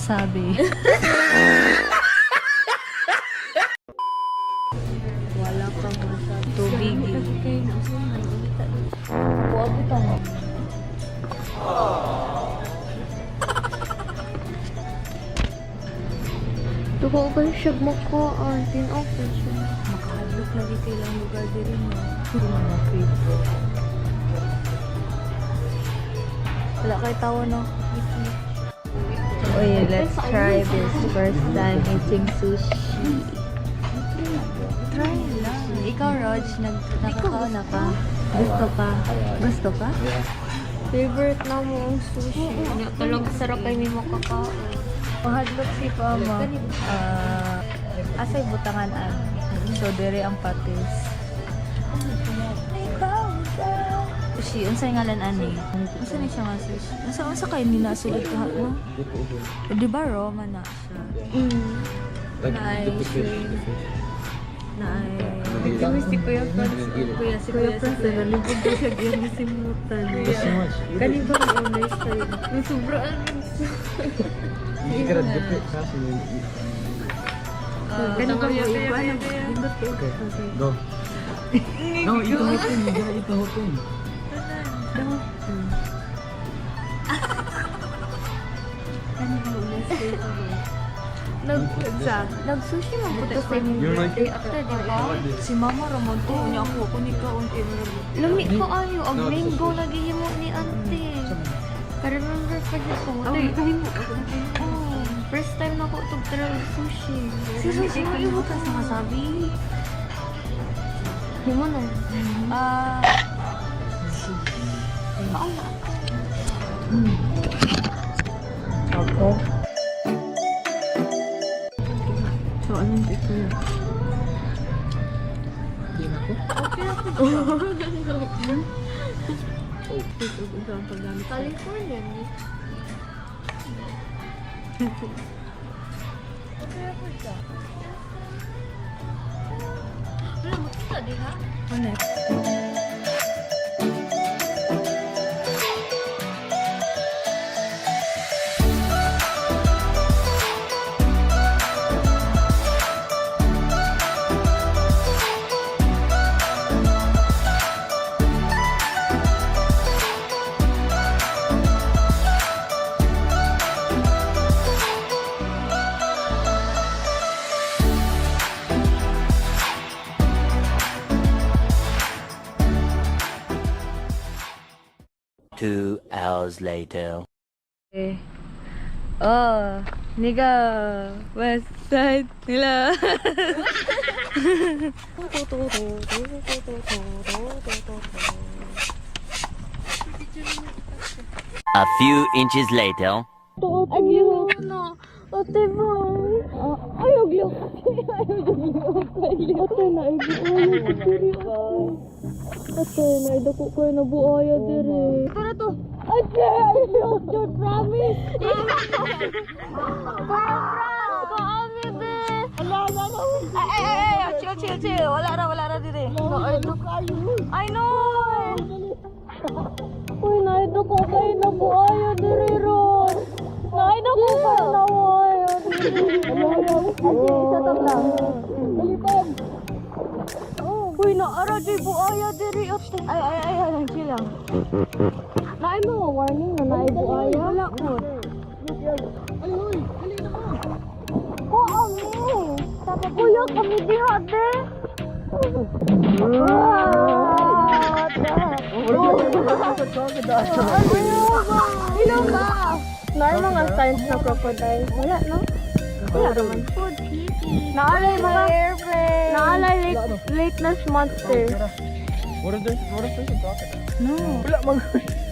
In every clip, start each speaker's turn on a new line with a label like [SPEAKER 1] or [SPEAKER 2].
[SPEAKER 1] masabi. Wala kang masabi. Tubig. Huwag ito.
[SPEAKER 2] Tuko ba siya makaan? Tin-offer siya.
[SPEAKER 1] Makahadlok lagi kailang lugar din mo. Puro mga favorite. Wala kayo tawa, no? Oy, let's try this. First time eating sushi. Try lang. Ikaw, Rog, nakakaon na ka? Gusto pa? Gusto pa?
[SPEAKER 2] Favorite na mo ang sushi. Talaga sarap ay may makakaon.
[SPEAKER 1] Mahadlok si Pama. Asay butangan an. So, dere ang patis. Sushi, unsay ngalan ani? Unsa ni siya nga sushi? Unsa kay ni nasulod ka mo? Di ba Roma na siya? Naay shrimp. Naay
[SPEAKER 2] Si Kuya Franz.
[SPEAKER 1] si Kuya Franz na nalibog daw siya gyud si Mutan.
[SPEAKER 2] Kani ba ang honest sa'yo? Ang sobrang
[SPEAKER 1] Kani ba yung iba na bindot ko?
[SPEAKER 3] Go. No, ito hotun.
[SPEAKER 2] Nag-sushi man po to sa inyo birthday after, di ba?
[SPEAKER 1] Si Mama Ramon to niya ako ni kaon
[SPEAKER 2] Lami ko ayo, ang mango naghihimo ni auntie. Ka-remember pa siya ko. First time na ko itong try sushi.
[SPEAKER 1] Si Sushi ko yung bukas na masabi.
[SPEAKER 2] Himo na.
[SPEAKER 1] Ako. So, anong ito na?
[SPEAKER 2] California ni. Wala mo kita din ha?
[SPEAKER 1] Ano?
[SPEAKER 4] Two hours later.
[SPEAKER 1] Oh, nigga, west side nila.
[SPEAKER 4] A few inches later.
[SPEAKER 2] Ayaw na. Ate ba? Ayaw liyo. Ate na, ate, naidako ko na buaya dire. Ito na to. Ate, ayaw to, promise. Promise,
[SPEAKER 1] Chill. Wala na dire. I know.
[SPEAKER 2] Uy, naidako kayo na buaya dire, Ron. Naidako kayo na buaya dire. Isa tag lang. Balipag. Uy, naara di buaya diri. Ay, chill lang. Naay mga warning na naay buaya. Wala ko. Ay, dali na ka. Oo, me. Kuya, kami diha, de. Ilang ba? Normal ang signs ng crocodile. Wala, no? Wala naman. Food. Naalay mga airplane. Naalay late na monster.
[SPEAKER 3] What is this crocodile?
[SPEAKER 1] No.
[SPEAKER 3] Wala mag.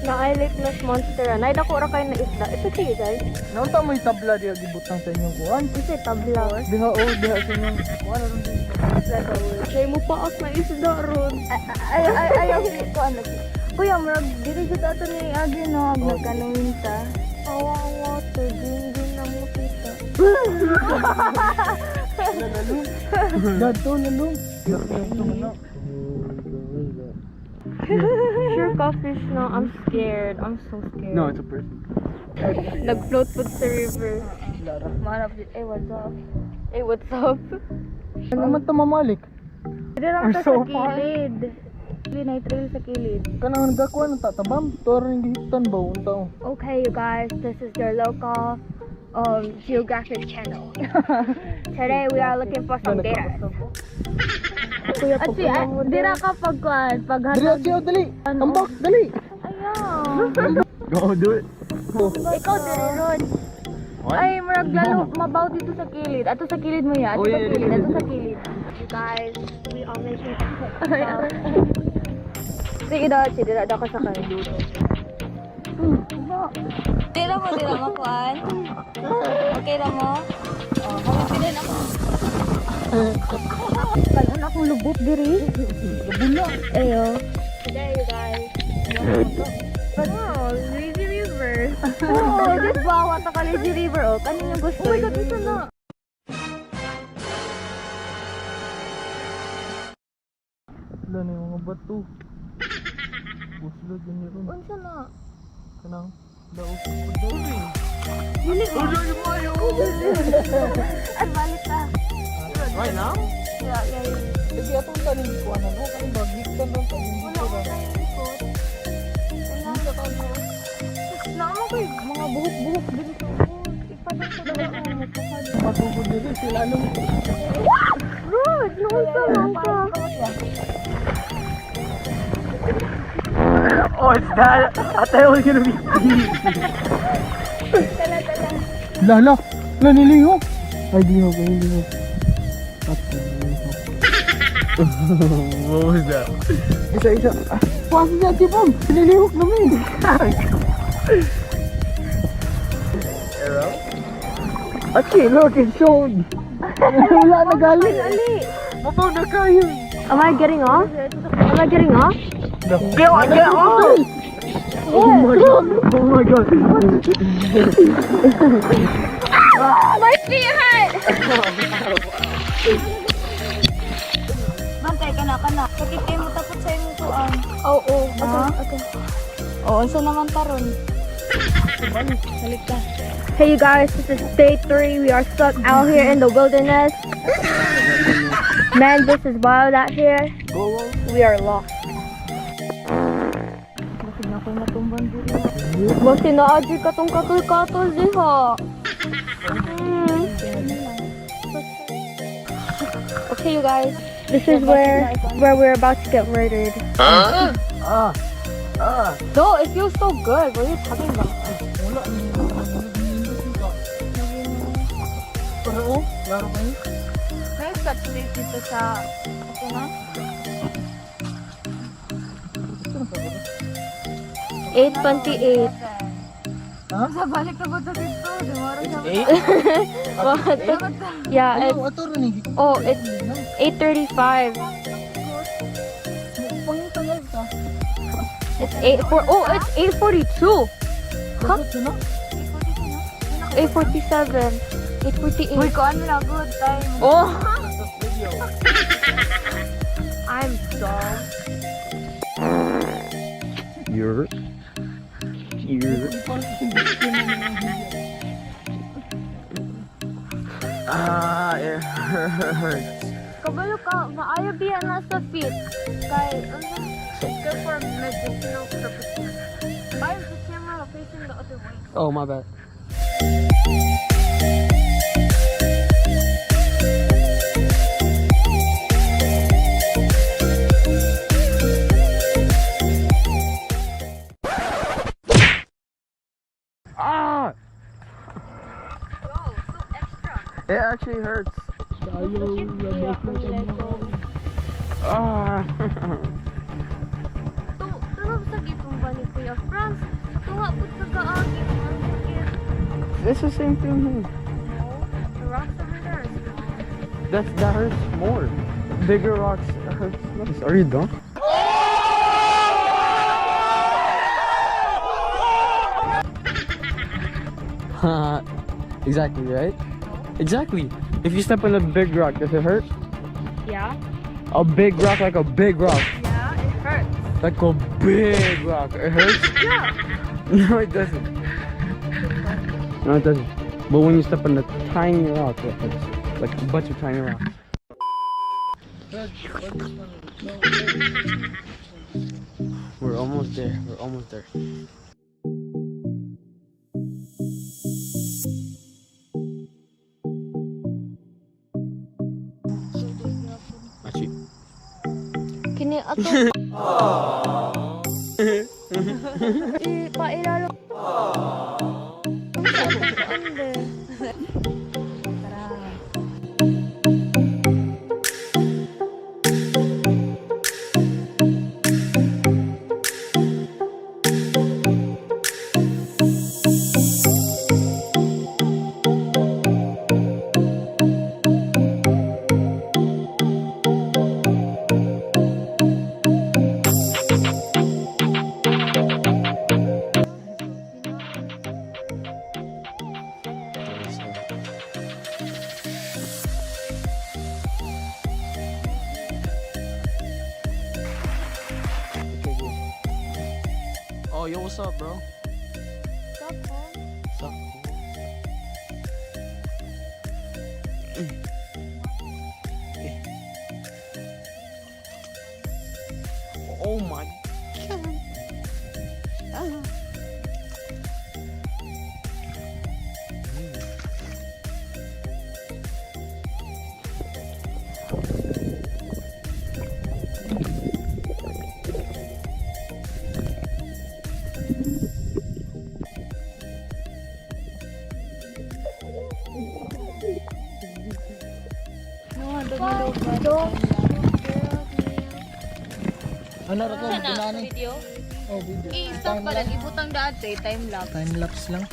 [SPEAKER 2] Naalay late na monster. Naida ko ra kayo na isda. Ito sige, guys.
[SPEAKER 3] Naunta mo yung tabla diya gibutang sa inyong kuan.
[SPEAKER 2] Ito tabla.
[SPEAKER 3] Diha sa inyong kuan ron din.
[SPEAKER 2] Kaya mo paak na isda ron. Ayaw ko ano. Kuya, marag diri jud ato ni agi no nagkanuwinta. Awang water, din na mo kita.
[SPEAKER 3] Dato na no.
[SPEAKER 2] fish now. I'm scared. I'm so scared.
[SPEAKER 3] No, it's a person.
[SPEAKER 2] Nag-float po sa river.
[SPEAKER 1] Man of it. What's up?
[SPEAKER 2] Hey, what's up?
[SPEAKER 3] Ano man tamamalik?
[SPEAKER 2] Hindi lang
[SPEAKER 3] We're
[SPEAKER 2] ta
[SPEAKER 3] so
[SPEAKER 2] sa kilid. Night trail sa kilid.
[SPEAKER 3] Kanang nagakuha ng tatabam. Toro ng gihitan ba? Unta.
[SPEAKER 2] Okay, you guys, this is your local geographic channel. Today we are looking for some data.
[SPEAKER 3] Kuya,
[SPEAKER 2] Dira ka pagkuhan,
[SPEAKER 3] Dali,
[SPEAKER 2] paghatag.
[SPEAKER 3] siya, dali. Tambak, dali.
[SPEAKER 2] Ayaw.
[SPEAKER 3] Go, do it.
[SPEAKER 2] Ikaw, diri ron. Ay, marag lalo mabaw dito sa kilid. Ato sa kilid mo yan. Ato
[SPEAKER 3] Oh,
[SPEAKER 2] sa
[SPEAKER 3] yeah,
[SPEAKER 2] kilid,
[SPEAKER 3] yeah,
[SPEAKER 2] ato
[SPEAKER 3] yeah.
[SPEAKER 2] sa kilid. You guys, we are making sige daw, sige daw ka sa kayo.
[SPEAKER 1] Tira mo, kuan. Okay na mo? Confident ako.
[SPEAKER 2] Kalan akong lubot diri.
[SPEAKER 3] Bula.
[SPEAKER 2] Ayo. Today, you guys. Oh, Lazy River. Oh, this bawa ta ka Lazy River. Oh, kanin yung gusto. Oh my God, ito na.
[SPEAKER 3] Wala na yung mga bato. Buslo din yun.
[SPEAKER 2] Unsa na?
[SPEAKER 3] Kanang daos ko daw.
[SPEAKER 2] Dili ko. Ay, balik ta.
[SPEAKER 3] Right now?
[SPEAKER 2] Yeah.
[SPEAKER 3] Kasi atong tanin ko ano, kanang bagik ka nung tanin
[SPEAKER 2] Wala
[SPEAKER 3] dito
[SPEAKER 2] ko
[SPEAKER 3] ka.
[SPEAKER 2] tayong likod. Naman ko yung mga buhok-buhok din ito. Ipadang ko daw ako magkakad.
[SPEAKER 3] Matugod dito sila nung.
[SPEAKER 2] Rod, nausa lang ka.
[SPEAKER 3] Oh, it's that. I thought it was gonna be deep.
[SPEAKER 2] Tala.
[SPEAKER 3] Lala, nilihok. Ay, lihok, ay lihok. What was that? Isa. Pasa siya, tipam. Nilihok namin. Achi, look, it's showed. Wala na galing.
[SPEAKER 2] Ali.
[SPEAKER 3] Mabaw na kayo.
[SPEAKER 2] Am I getting off?
[SPEAKER 3] Get off! Oh my god! Oh my god!
[SPEAKER 2] My feet hurt!
[SPEAKER 1] Bantay ka na. Sakit kayo mo tapos sa imong tuan.
[SPEAKER 2] Oo.
[SPEAKER 1] Okay. Oo, unsa naman taron? Balik ka.
[SPEAKER 2] Hey you guys, this is day 3. We are stuck out here in the wilderness. Man, this is wild out here. We are lost.
[SPEAKER 1] Bakit na ko'y matumban dito?
[SPEAKER 2] Basta na-adjure ka tong katol-katol diha. Okay you guys, this is where we're about to get murdered. No, it feels so good. What are you talking about?
[SPEAKER 3] Pero, laro kayo?
[SPEAKER 1] May scotch tape dito sa... Ito na?
[SPEAKER 2] 8:28.
[SPEAKER 1] Sa balik na po ito dito. Dumara siya.
[SPEAKER 3] 8?
[SPEAKER 2] What? Yeah,
[SPEAKER 3] Ano, ato rin eh.
[SPEAKER 2] oh, it's 8:35.
[SPEAKER 3] Pangitangal ka.
[SPEAKER 2] It's 8:42. Huh?
[SPEAKER 3] Ito na?
[SPEAKER 2] 8:47. 8:48.
[SPEAKER 1] Uy, kuhaan mo na. Good time.
[SPEAKER 2] Oh! I'm dumb.
[SPEAKER 3] You're... it hurts.
[SPEAKER 2] Kabalo ka, maayo biya na sa feet. Kay, good for medicinal purposes. Why is the camera facing the other way?
[SPEAKER 3] Oh, my bad. Ah! It actually hurts. Ah!
[SPEAKER 2] Tulog sa gitong ba ni Kuya Franz? Tunga po sa kaagi.
[SPEAKER 3] It's the same thing here.
[SPEAKER 2] The rocks over there are small.
[SPEAKER 3] That hurts more. Bigger rocks hurts less. Are you done? Exactly, right? Exactly. If you step on a big rock, does it hurt?
[SPEAKER 2] Yeah?
[SPEAKER 3] A big rock like a big rock.
[SPEAKER 2] Yeah, it hurts.
[SPEAKER 3] Like a big rock. It hurts?
[SPEAKER 1] Yeah.
[SPEAKER 3] No, it doesn't. No, it doesn't. But when you step on the tiny rock, it hurts. Like a bunch of tiny rocks. We're almost there. We're almost there. Achi.
[SPEAKER 2] Kini ato. Pailalo. Ande.
[SPEAKER 3] Oh, yo, what's up, bro? Sup? Oh my god.
[SPEAKER 5] Ano ra ko
[SPEAKER 2] Sana
[SPEAKER 5] ginani?
[SPEAKER 2] video.
[SPEAKER 5] Oh, video.
[SPEAKER 2] I-stop pa lang ibutang dati time lapse.
[SPEAKER 5] Time lapse lang.